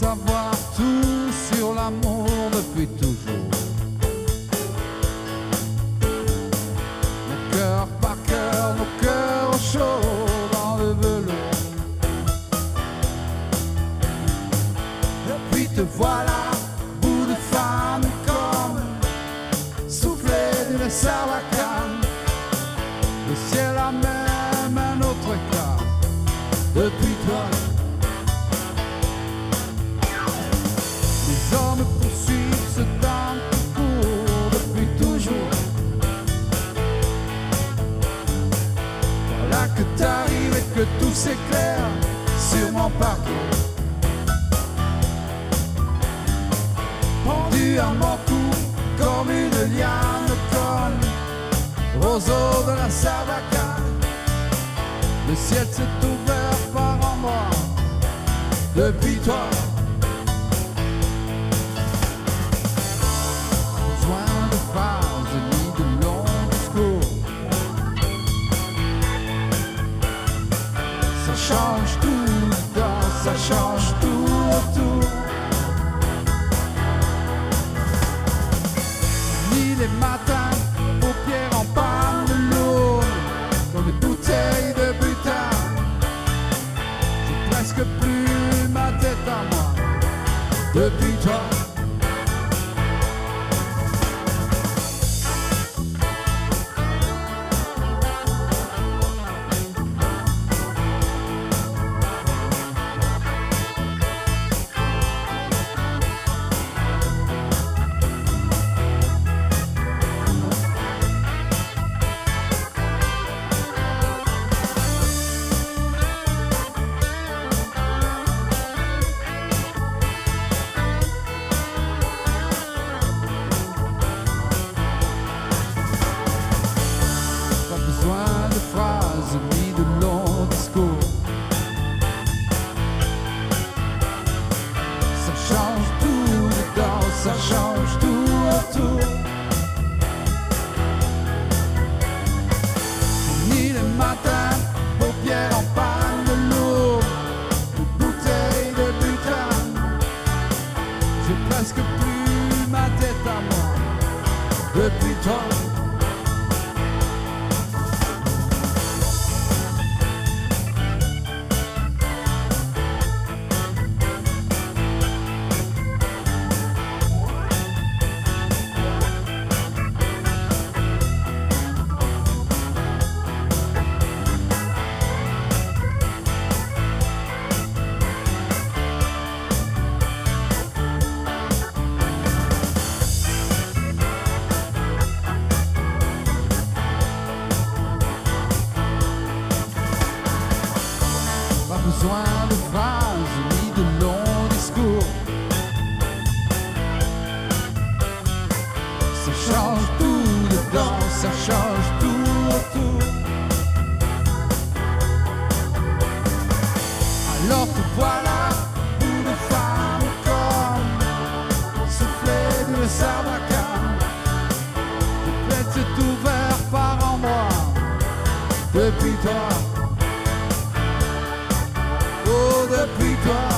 savoir tout sur l'amour depuis toujours. Nos cœurs par cœur, nos cœurs au chaud dans le velours. Et puis te voilà, bout de femme, comme soufflé d'une sarbacane. Le ciel a même un autre éclat depuis toi. Les hommes poursuivent ce temps qui court depuis toujours. Voilà que t'arrives et que tout s'éclaire sur mon parcours. Pendu à mon cou comme une liane colle, roseau de la Sarbacane. Le ciel s'est ouvert par endroits depuis toi. Besoin de phrases ni de longs discours. Ça change tout dedans, ça change tout autour. Ni les matins, paupières en panne de l'eau, comme une bouteille de butin. J'ai presque plus ma tête à moi depuis toi. Besoin de phrases ni de longs discours. Ça change tout dedans, ça change tout autour. Ni les matins, paupières en panne de l'eau, une bouteille de butin. J'ai presque plus ma tête à moi depuis toi. Pas besoin de phrases ni de longs discours. Ça change tout dedans, ça change tout autour. Alors que voilà, bout de femme comme soufflé d'une Sarbacane. Peut-être c'est ouvert par endroits depuis toi. Oh, depuis toi.